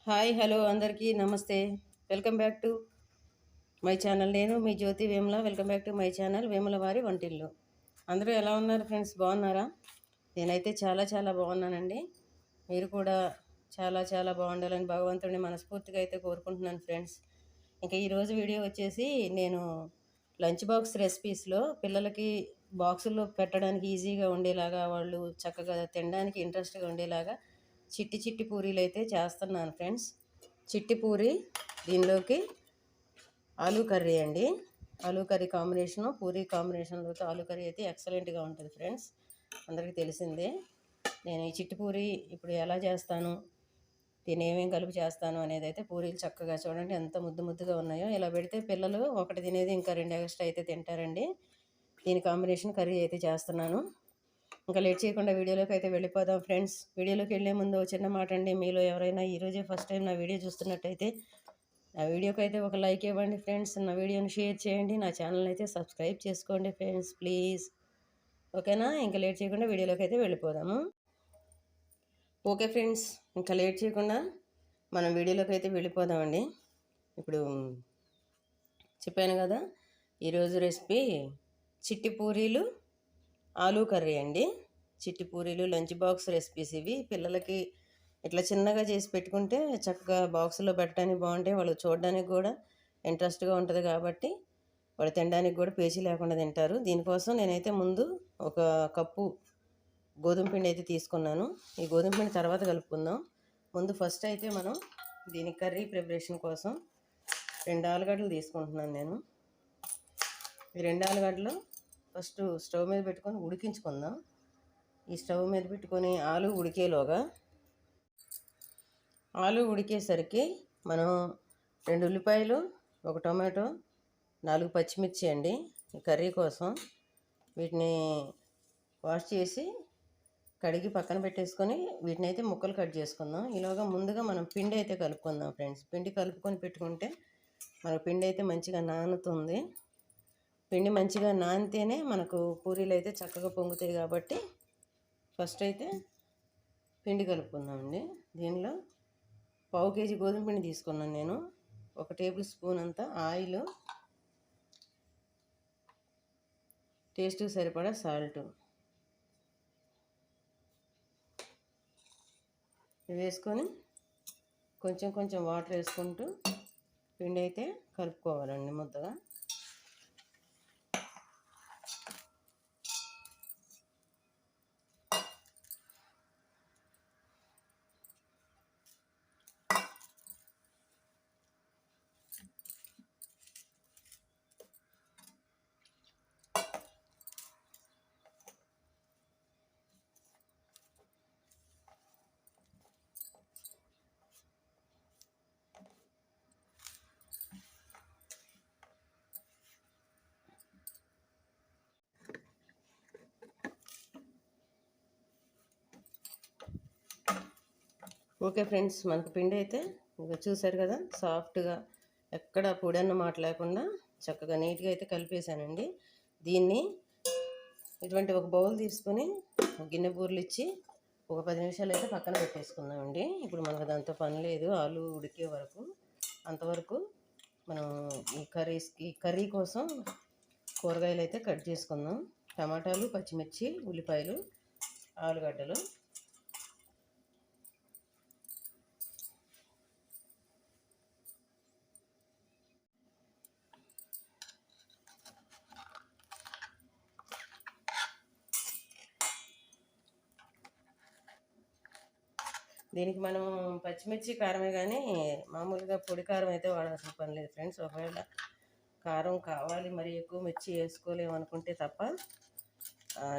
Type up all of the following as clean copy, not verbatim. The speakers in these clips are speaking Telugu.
హాయ్ హలో అందరికీ నమస్తే. Welcome back to my channel. నేను మీ Jyoti Vemula. Welcome back to my channel Vemula వారి వంటిల్లు. అందరూ ఎలా ఉన్నారు ఫ్రెండ్స్? బాగున్నారా? నేనైతే చాలా చాలా బాగున్నానండి. మీరు కూడా చాలా చాలా బాగుండాలని భగవంతుడిని మనస్ఫూర్తిగా అయితే కోరుకుంటున్నాను ఫ్రెండ్స్. ఇంకా ఈరోజు వీడియో వచ్చేసి నేను లంచ్ బాక్స్ రెసిపీస్లో పిల్లలకి బాక్సుల్లో పెట్టడానికి ఈజీగా ఉండేలాగా, వాళ్ళు చక్కగా తినడానికి ఇంట్రెస్ట్గా ఉండేలాగా చిట్టి చిట్టి పూరీలు అయితే చేస్తున్నాను ఫ్రెండ్స్. చిట్టి పూరి, దీనిలోకి ఆలూ కర్రీ అండి. ఆలూ కర్రీ కాంబినేషను, పూరీ కాంబినేషన్లోకి ఆలూ కర్రీ అయితే ఎక్సలెంట్గా ఉంటుంది ఫ్రెండ్స్. అందరికీ తెలిసిందే. నేను ఈ చిట్టి పూరి ఇప్పుడు ఎలా చేస్తాను, దీన్ని ఏమేమి కలిపి చేస్తాను అనేది అయితే పూరీలు చక్కగా చూడండి ఎంత ముద్దు ముద్దుగా ఉన్నాయో. ఇలా పెడితే పిల్లలు ఒకటి తినేది ఇంకా 2 ఎక్స్ట్రా అయితే తింటారండి. దీని కాంబినేషన్ కర్రీ అయితే చేస్తున్నాను. ఇంకా లేట్ చేయకుండా వీడియోలోకి అయితే వెళ్ళిపోదాం ఫ్రెండ్స్. వీడియోలోకి వెళ్ళే ముందు చిన్న మాట అండి, మీలో ఎవరైనా ఈరోజే ఫస్ట్ టైం నా వీడియో చూస్తున్నట్టయితే నా వీడియోకి అయితే ఒక లైక్ ఇవ్వండి ఫ్రెండ్స్. నా వీడియోని షేర్ చేయండి. నా ఛానల్ అయితే సబ్స్క్రైబ్ చేసుకోండి ఫ్రెండ్స్ ప్లీజ్. ఓకేనా? ఇంకా లేట్ చేయకుండా వీడియోలోకి అయితే వెళ్ళిపోదాము. ఓకే ఫ్రెండ్స్, ఇంకా లేట్ చేయకుండా మనం వీడియోలోకి అయితే వెళ్ళిపోదామండి. ఇప్పుడు చెప్పాను కదా, ఈరోజు రెసిపీ చిట్టి పూరీలు ఆలూ కర్రీ అండి. చిట్టి పూరీలు లంచ్ బాక్స్ రెసిపీస్ ఇవి. పిల్లలకి ఇట్లా చిన్నగా చేసి పెట్టుకుంటే చక్కగా బాక్సులో పెట్టడానికి బాగుంటాయి. వాళ్ళు చూడడానికి కూడా ఇంట్రెస్ట్గా ఉంటుంది కాబట్టి వాళ్ళు తినడానికి కూడా పేచీ లేకుండా తింటారు. దీనికోసం నేనైతే ముందు ఒక కప్పు గోధుమ పిండి అయితే తీసుకున్నాను. ఈ గోధుమ పిండి తర్వాత కలుపుకుందాం. ముందు ఫస్ట్ అయితే మనం దీని కర్రీ ప్రిపరేషన్ కోసం 2 ఆలుగడ్డలు తీసుకుంటున్నాను నేను. ఈ 2 ఆలుగడ్డలు ఫస్ట్ స్టవ్ మీద పెట్టుకొని ఉడికించుకుందాం. ఈ స్టవ్ మీద పెట్టుకొని ఆలు ఉడికేసరికి మనం 2 ఉల్లిపాయలు, 1 టొమాటో, 4 పచ్చిమిర్చి అండి ఈ కర్రీ కోసం. వీటిని వాష్ చేసి కడిగి పక్కన పెట్టేసుకొని వీటిని అయితే ముక్కలు కట్ చేసుకుందాం. ఈలోగా ముందుగా మనం పిండి అయితే కలుపుకుందాం ఫ్రెండ్స్. పిండి కలుపుకొని పెట్టుకుంటే మన పిండి అయితే మంచిగా నానుతుంది. పిండి మంచిగా నానితేనే మనకు పూరీలు అయితే చక్కగా పొంగుతాయి కాబట్టి ఫస్ట్ అయితే పిండి కలుపుకుందామండి. దీనిలో 1/2 కేజీ గోధుమ పిండి తీసుకున్నాను నేను. 1 టేబుల్ స్పూన్ అంతా ఆయిల్, టేస్ట్కి సరిపడా సాల్ట్ వేసుకొని కొంచెం కొంచెం వాటర్ వేసుకుంటూ పిండి అయితే కలుపుకోవాలండి ముద్దగా. ఓకే ఫ్రెండ్స్, మనకు పిండి అయితే ఇంకా చూసారు కదా, సాఫ్ట్గా ఎక్కడ పొడన్న మాట లేకుండా చక్కగా నీట్గా అయితే కలిపేసానండి. దీన్ని ఇటువంటి ఒక బౌల్ తీసుకొని గిన్నె బూర్లు ఇచ్చి ఒక 10 నిమిషాలు అయితే పక్కన పెట్టేసుకుందామండి. ఇప్పుడు మనకు దాంతో పని లేదు. ఆలు ఉడికే వరకు అంతవరకు మనం ఈ కర్రీ కోసం కూరగాయలు అయితే కట్ చేసుకుందాం. టమాటాలు, పచ్చిమిర్చి, ఉల్లిపాయలు, ఆలుగడ్డలు. దీనికి మనం పచ్చిమిర్చి కారమే కానీ మామూలుగా పొడి కారం అయితే వాడాల్సిన పని లేదు ఫ్రెండ్స్. ఒకవేళ కారం కావాలి మరి ఎక్కువ మిర్చి వేసుకోలేము అనుకుంటే తప్ప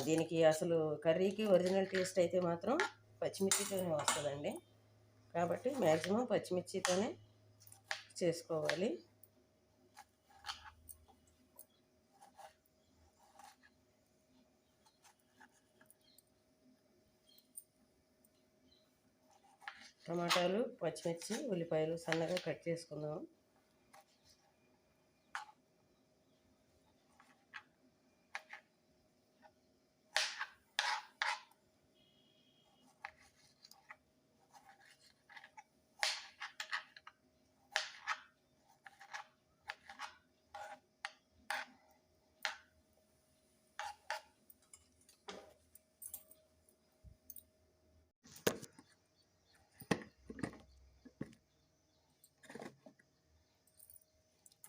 దీనికి అసలు కర్రీకి ఒరిజినల్ టేస్ట్ అయితే మాత్రం పచ్చిమిర్చితోనే వస్తుందండి. కాబట్టి మ్యాక్సిమం పచ్చిమిర్చితోనే చేసుకోవాలి. టమాటాలు, పచ్చిమిర్చి, ఉల్లిపాయలు సన్నగా కట్ చేసుకుందాం.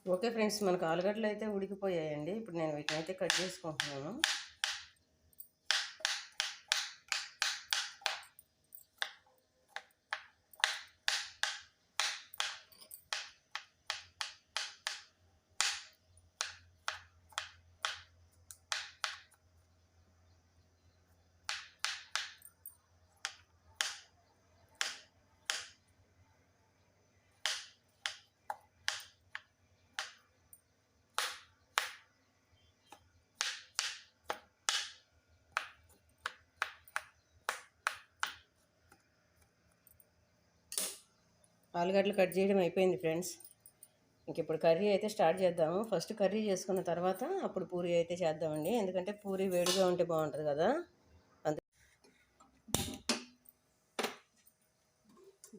ఓకే ఫ్రెండ్స్, మనకు ఆలుగడ్డలు అయితే ఉడికిపోయాయండి. ఇప్పుడు నేను వీటిని అయితే కట్ చేసుకుంటున్నాను. ఆలుగడ్డలు కట్ చేయడం అయిపోయింది ఫ్రెండ్స్. ఇంక ఇప్పుడు కర్రీ అయితే స్టార్ట్ చేద్దాము. ఫస్ట్ కర్రీ చేసుకున్న తర్వాత అప్పుడు పూరి అయితే చేద్దామండి. ఎందుకంటే పూరి వేడిగా ఉంటే బాగుంటుంది కదా.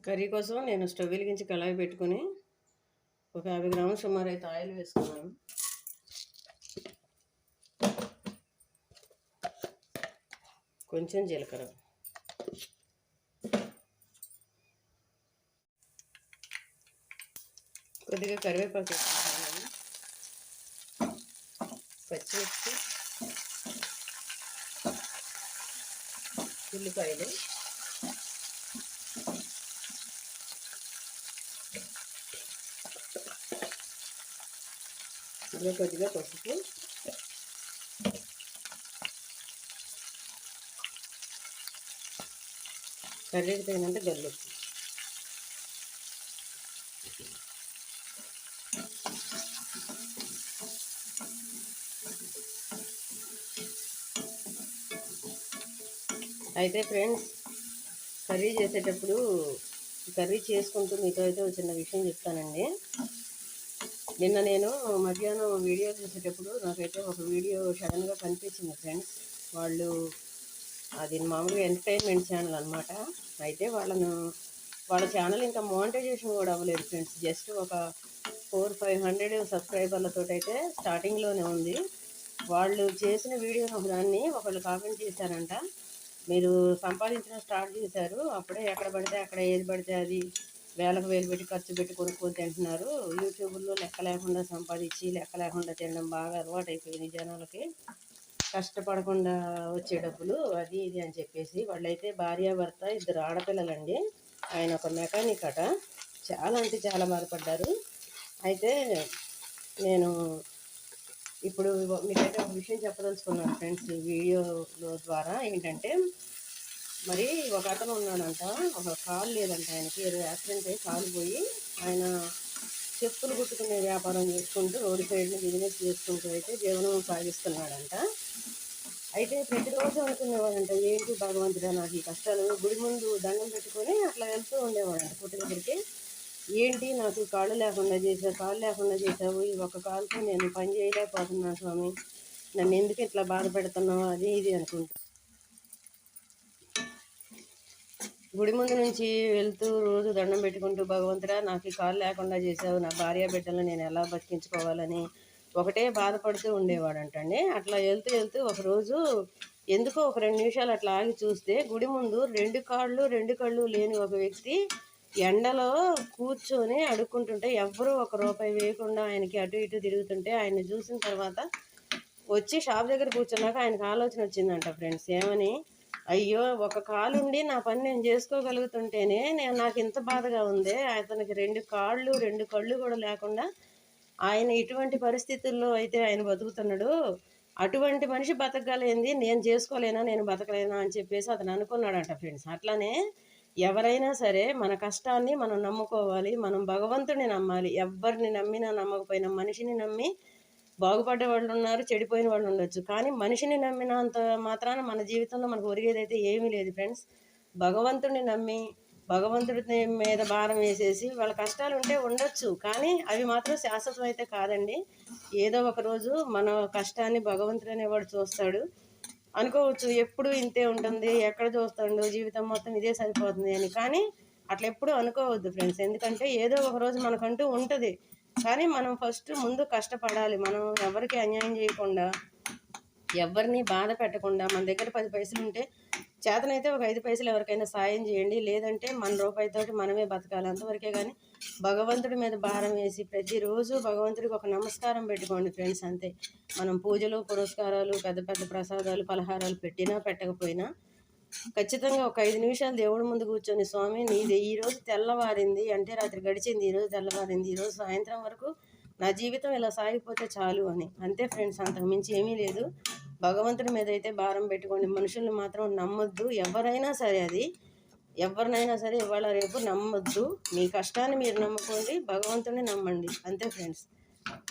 కర్రీ కోసం నేను స్టవ్ వెలిగించి కళాయి పెట్టుకుని ఒక 50 గ్రాముల సుమారు అయితే ఆయిల్ వేసుకున్నాను. కొంచెం జీలకర్ర, కొద్దిగా కరివేపాకు వేసుకుంటున్నాను, పచ్చిమిర్చి, ఉల్లిపాయలు, ఇందులో కొద్దిగా పసుపు, కర్రీకి తగినంత గల్లుప్పు. అయితే ఫ్రెండ్స్, కర్రీ చేసేటప్పుడు కర్రీ చేసుకుంటూ మీతో అయితే ఒక చిన్న విషయం చెప్తానండి. నిన్న నేను మధ్యాహ్నం వీడియో చూసేటప్పుడు నాకైతే ఒక వీడియో సడన్గా కనిపించింది ఫ్రెండ్స్. వాళ్ళు అది మామూలుగా ఎంటర్టైన్మెంట్ ఛానల్ అనమాట. అయితే వాళ్ళ ఛానల్ ఇంకా మోనిటైజేషన్ కూడా అవ్వలేదు ఫ్రెండ్స్. జస్ట్ ఒక 400-500 సబ్స్క్రైబర్లతో అయితే స్టార్టింగ్లోనే ఉంది. వాళ్ళు చేసిన వీడియో దాన్ని ఒకళ్ళు కామెంట్ చేశారంట, మీరు సంపాదించడం స్టార్ట్ చేశారు, అప్పుడే ఎక్కడ పడితే అక్కడ ఏది పడితే అది వేలకు వేలు పెట్టి ఖర్చు పెట్టి కొనుక్కొని తింటున్నారు. యూట్యూబ్లో లెక్క లేకుండా సంపాదించి లెక్క లేకుండా తినడం బాగా అలవాటు అయిపోయింది జనాలకి, కష్టపడకుండా వచ్చే డబ్బులు అది ఇది అని చెప్పేసి. వాళ్ళైతే భార్యాభర్త, 2 ఆడపిల్లలండి. ఆయన ఒక మెకానిక్ అట. చాలా అంటే చాలా బాధపడ్డారు. అయితే నేను ఇప్పుడు మీకైతే ఒక విషయం చెప్పదలుచుకున్నాను ఫ్రెండ్స్ ఈ వీడియోలో ద్వారా. ఏంటంటే, మరి ఒక అతను ఉన్నాడంట, ఒక కాలు లేదంట ఆయనకి, ఏదో యాక్సిడెంట్ అయ్యి కాలు పోయి ఆయన చెప్పులు కుట్టుకునే వ్యాపారం చేసుకుంటూ రోడ్డు సైడ్ని బిజినెస్ చేసుకుంటూ అయితే జీవనం సాగిస్తున్నాడంట. అయితే ప్రతిరోజు అనుకునేవాడంట, ఏంటి భగవంతుడా నాకు ఈ కష్టాలు. గుడి ముందు దండం పెట్టుకొని అట్లా వెళ్తూ ఉండేవాడంట పుట్టు దగ్గరికి. ఏంటి నాకు కాళ్ళు లేకుండా చేసావు, ఈ ఒక్క కాలుతో నేను పని చేయలేకపోతున్నాను స్వామి, నన్ను ఎందుకు ఇట్లా బాధ పెడుతున్నావు అది ఇది అనుకుంటా. గుడి ముందు నుంచి వెళ్తూ రోజు దండం పెట్టుకుంటూ, భగవంతుడా నాకు ఈ కాలు లేకుండా చేసావు, నా భార్య బిడ్డలను నేను ఎలా బతికించుకోవాలని ఒకటే బాధపడుతూ ఉండేవాడంటండి. అట్లా వెళ్తూ ఒకరోజు ఎందుకో ఒక 2 నిమిషాలు అట్లా ఆగి చూస్తే గుడి ముందు 2 కళ్ళు లేని ఒక వ్యక్తి ఎండలో కూర్చొని అడుక్కుంటుంటే, ఎవ్వరూ ఒక రూపాయి వేయకుండా ఆయనకి అటు ఇటు తిరుగుతుంటే ఆయన్ని చూసిన తర్వాత వచ్చి షాప్ దగ్గర కూర్చున్నాక ఆయనకు ఆలోచన వచ్చిందంట ఫ్రెండ్స్. ఏమని, అయ్యో ఒక కాలు ఉండి నా పని నేను చేసుకోగలుగుతుంటేనే నాకు ఇంత బాధగా ఉంది, అతనికి 2 కళ్ళు కూడా లేకుండా ఆయన ఇటువంటి పరిస్థితుల్లో అయితే ఆయన బతుకుతున్నాడు, అటువంటి మనిషి బతకగలేంది నేను చేసుకోలేనా, నేను బతకలేనా అని చెప్పేసి అతను అనుకున్నాడంట ఫ్రెండ్స్. అట్లానే ఎవరైనా సరే మన కష్టాన్ని మనం నమ్ముకోవాలి, మనం భగవంతుడిని నమ్మాలి. ఎవరిని నమ్మినా నమ్మకపోయినా, మనిషిని నమ్మి బాగుపడ్డ వాళ్ళు ఉన్నారు, చెడిపోయిన వాళ్ళు ఉండొచ్చు. కానీ మనిషిని నమ్మినంత మాత్రాన మన జీవితంలో మనకు ఒరిగేదైతే ఏమీ లేదు ఫ్రెండ్స్. భగవంతుడిని నమ్మి భగవంతుడి మీద భారం వేసేసి వాళ్ళ కష్టాలు ఉంటే ఉండొచ్చు, కానీ అవి మాత్రం శాశ్వతం అయితే కాదండి. ఏదో ఒక రోజు మన కష్టాన్ని భగవంతుడు అనేవాడు చూస్తాడు. అనుకోవచ్చు ఎప్పుడు ఇంతే ఉంటుంది, ఎక్కడ చూస్తాడు, జీవితం మొత్తం ఇదే సరిపోతుంది అని. కానీ అట్లా ఎప్పుడు అనుకోవద్దు ఫ్రెండ్స్. ఎందుకంటే ఏదో ఒక రోజు మనకంటూ ఉంటుంది, కానీ మనం ఫస్ట్ ముందు కష్టపడాలి. మనం ఎవరికి అన్యాయం చేయకుండా, ఎవరిని బాధ పెట్టకుండా, మన దగ్గర 10 పైసలు ఉంటే చేతనైతే ఒక 5 పైసలు ఎవరికైనా సాయం చేయండి. లేదంటే మన రూపాయితోటి మనమే బతకాలి అంతవరకే. కానీ భగవంతుడి మీద భారం వేసి ప్రతిరోజు భగవంతుడికి ఒక నమస్కారం పెట్టుకోండి ఫ్రెండ్స్, అంతే. మనం పూజలు పురస్కారాలు పెద్ద పెద్ద ప్రసాదాలు పలహారాలు పెట్టినా పెట్టకపోయినా ఖచ్చితంగా ఒక 5 నిమిషాలు దేవుడి ముందు కూర్చొని, స్వామి నీది ఈరోజు తెల్లవారింది అంటే రాత్రి గడిచింది, ఈరోజు తెల్లవారింది, ఈరోజు సాయంత్రం వరకు నా జీవితం ఇలా సాగిపోతే చాలు అని, అంతే ఫ్రెండ్స్. అంతకు మించి ఏమీ లేదు. భగవంతుడి మీద అయితే భారం పెట్టుకోండి. మనుషుల్ని మాత్రం నమ్మొద్దు. ఎవరైనా సరే, అది ఎవరినైనా సరే ఇవాళ రేపు నమ్మొద్దు. మీ కష్టాన్ని మీరు నమ్ముకోండి, భగవంతుడిని నమ్మండి, అంతే ఫ్రెండ్స్.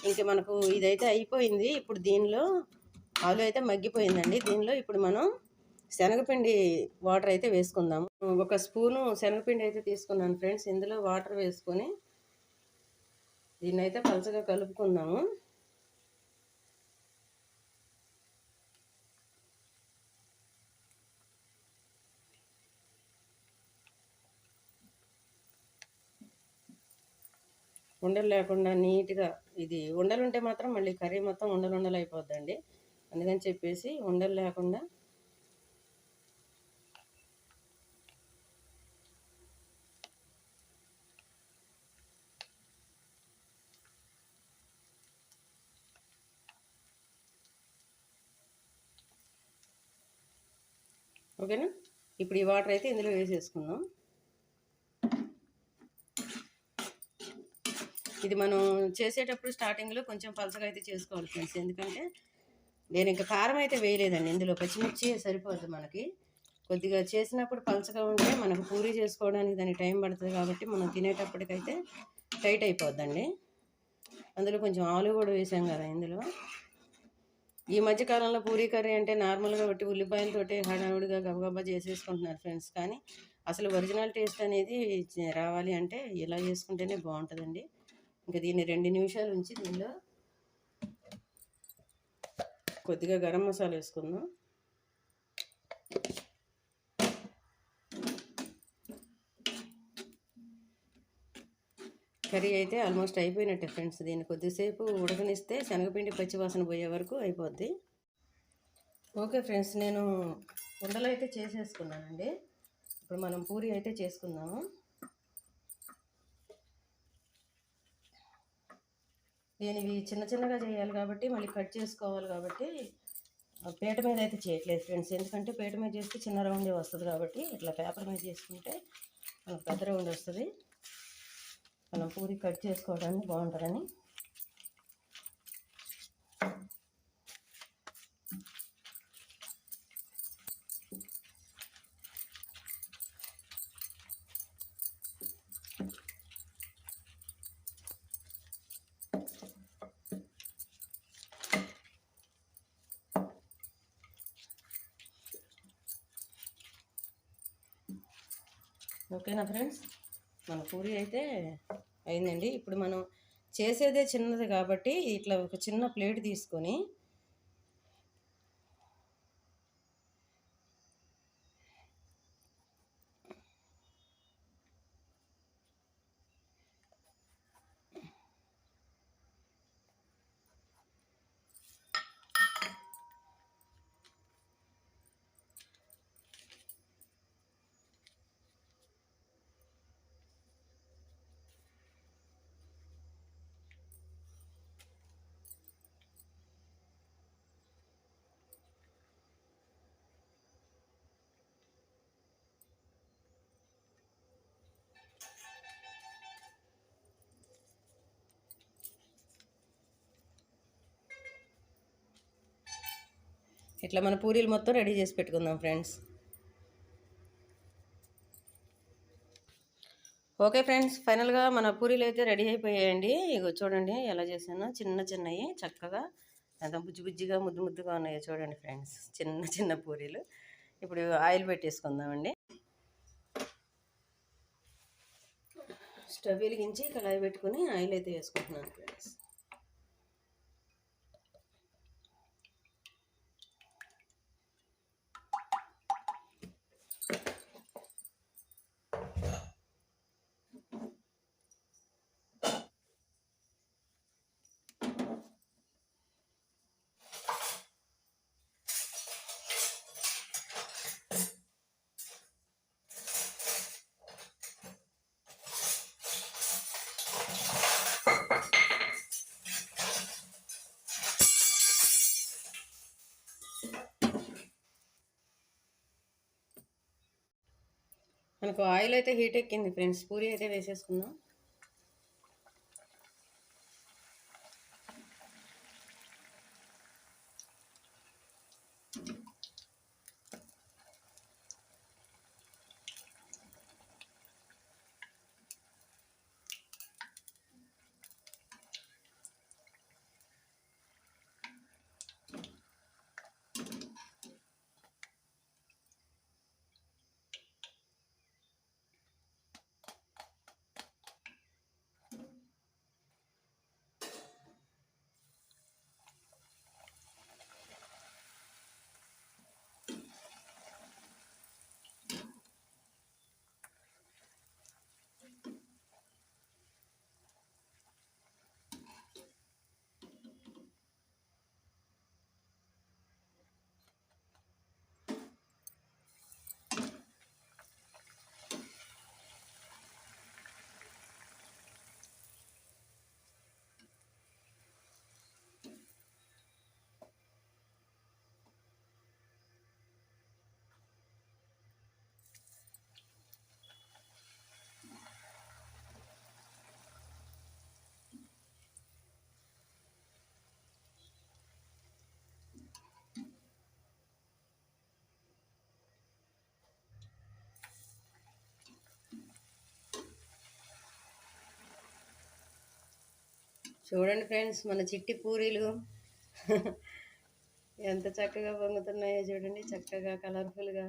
ఇంక మనకు ఇదైతే అయిపోయింది. ఇప్పుడు దీనిలో ఆలు అయితే మగ్గిపోయిందండి. దీనిలో ఇప్పుడు మనం శనగపిండి వాటర్ అయితే వేసుకుందాము. ఒక స్పూను శనగపిండి అయితే తీసుకున్నాను ఫ్రెండ్స్. ఇందులో వాటర్ వేసుకొని దీన్ని అయితే పలచగా కలుపుకుందాము. ఉండలు లేకుండా నీట్గా, ఇది ఉండలు ఉంటే మాత్రం మళ్ళీ కర్రీ మొత్తం ఉండలు ఉండలు అయిపోద్దండి. అందుకని చెప్పేసి ఉండలు లేకుండా ఓకేనా. ఇప్పుడు ఈ వాటర్ అయితే ఇందులో వేసేసుకుందాం. ఇది మనం చేసేటప్పుడు స్టార్టింగ్లో కొంచెం పలచగా అయితే చేసుకోవాలి ఫ్రెండ్స్. ఎందుకంటే నేను ఇంకా కారం అయితే వేయలేదండి, ఇందులో పచ్చిమిర్చి సరిపోద్ది మనకి. కొద్దిగా చేసినప్పుడు పలచగా ఉంటే మనకు పూరీ చేసుకోవడానికి దానికి టైం పడుతుంది కాబట్టి మనం తినేటప్పటికైతే టైట్ అయిపోద్దండి. అందులో కొంచెం ఆలు కూడా వేసాం కదా ఇందులో. ఈ మధ్యకాలంలో పూరీ కర్రీ అంటే నార్మల్గా బట్టి ఉల్లిపాయలతోటి హడావుడిగా గబగబా చేసేసుకుంటున్నారు ఫ్రెండ్స్. కానీ అసలు ఒరిజినల్ టేస్ట్ అనేది రావాలి అంటే ఇలా చేసుకుంటేనే బాగుంటుందండి. ఇంకా దీన్ని 2 నిమిషాలు ఉంచి దీనిలో కొద్దిగా గరం మసాలా వేసుకుందాం. కర్రీ అయితే ఆల్మోస్ట్ అయిపోయినట్టే ఫ్రెండ్స్. దీన్ని కొద్దిసేపు ఉడకనిస్తే శనగపిండి పచ్చివాసన పోయే వరకు అయిపోద్ది. ఓకే ఫ్రెండ్స్, నేను ఉండలు అయితే చేసేసుకున్నానండి. ఇప్పుడు మనం పూరి అయితే చేసుకుందాము. నేను ఇవి చిన్న చిన్నగా చేయాలి కాబట్టి మళ్ళీ కట్ చేసుకోవాలి కాబట్టి పీట మీద అయితే చేయట్లేదు ఫ్రెండ్స్. ఎందుకంటే పీట మీద చేస్తే చిన్న రౌండే వస్తుంది కాబట్టి ఇట్లా పేపర్ మీద చేసుకుంటే మనకు పెద్ద రౌండ్ వస్తుంది. మనం పూరి కట్ చేసుకోవడానికి బాగుంటుందని. ఓకేనా ఫ్రెండ్స్, మన పూరి అయితే అయిందండి. ఇప్పుడు మనం చేసేదే చిన్నది కాబట్టి ఇట్లా ఒక చిన్న ప్లేట్ తీసుకొని ఇట్లా మన పూరీలు మొత్తం రెడీ చేసి పెట్టుకుందాం ఫ్రెండ్స్. ఓకే ఫ్రెండ్స్, ఫైనల్గా మన పూరీలు అయితే రెడీ అయిపోయాయండి. ఇగో చూడండి ఎలా చేశానో, చిన్న చిన్నవి చక్కగా ఎంత బుజ్జి బుజ్జిగా ముద్దు ముద్దుగా ఉన్నాయో చూడండి ఫ్రెండ్స్, చిన్న చిన్న పూరీలు. ఇప్పుడు ఆయిల్ పెట్టేసుకుందామండి. స్టవ్ వెలిగించి కళాయి పెట్టుకుని ఆయిల్ అయితే వేసుకుంటున్నాను ఫ్రెండ్స్. మనకు ఆయిల్ అయితే హీట్ ఎక్కింది ఫ్రెండ్స్. పూరి అయితే వేసేసుకుందాం. చూడండి ఫ్రెండ్స్, మన చిట్టి పూరీలు ఎంత చక్కగా పొంగుతున్నాయో చూడండి. చక్కగా కలర్ఫుల్గా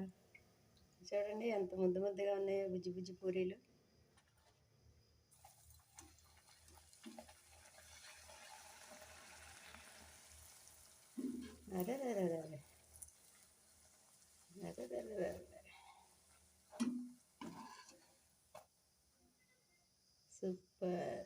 చూడండి, ఎంత ముద్దు ముద్దుగా ఉన్నాయో బుజ్జి బుజ్జి పూరీలు. అదే అదే అదే అదే అదే అదే అదే సూపర్.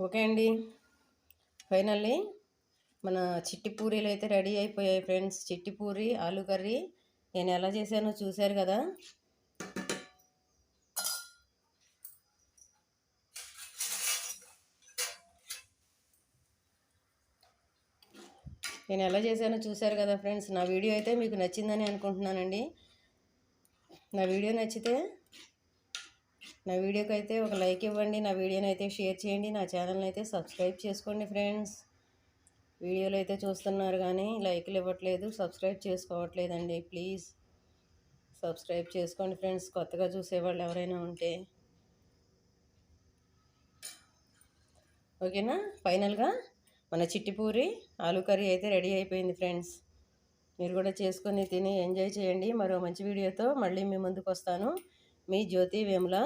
ఓకే అండి, ఫైనల్లీ మన చిట్టి పూరీలు అయితే రెడీ అయిపోయాయి ఫ్రెండ్స్. చిట్టి పూరి ఆలు కర్రీ నేను ఎలా చేశానో చూశారు కదా. ఫ్రెండ్స్, నా వీడియో అయితే మీకు నచ్చిందని అనుకుంటున్నానండి. నా వీడియోకి అయితే ఒక లైక్ ఇవ్వండి. నా వీడియోని అయితే షేర్ చేయండి. నా ఛానల్ని అయితే సబ్స్క్రైబ్ చేసుకోండి ఫ్రెండ్స్. వీడియోలు అయితే చూస్తున్నారు కానీ లైక్లు ఇవ్వట్లేదు, సబ్స్క్రైబ్ చేసుకోవట్లేదండి. ప్లీజ్ సబ్స్క్రైబ్ చేసుకోండి ఫ్రెండ్స్, కొత్తగా చూసేవాళ్ళు ఎవరైనా ఉంటే. ఓకేనా, ఫైనల్గా మన చిట్టిపూరి ఆలు కర్రీ అయితే రెడీ అయిపోయింది ఫ్రెండ్స్. మీరు కూడా చేసుకొని తిని ఎంజాయ్ చేయండి. మరో మంచి వీడియోతో మళ్ళీ మీ ముందుకు వస్తాను. మీ జ్యోతి వేముల.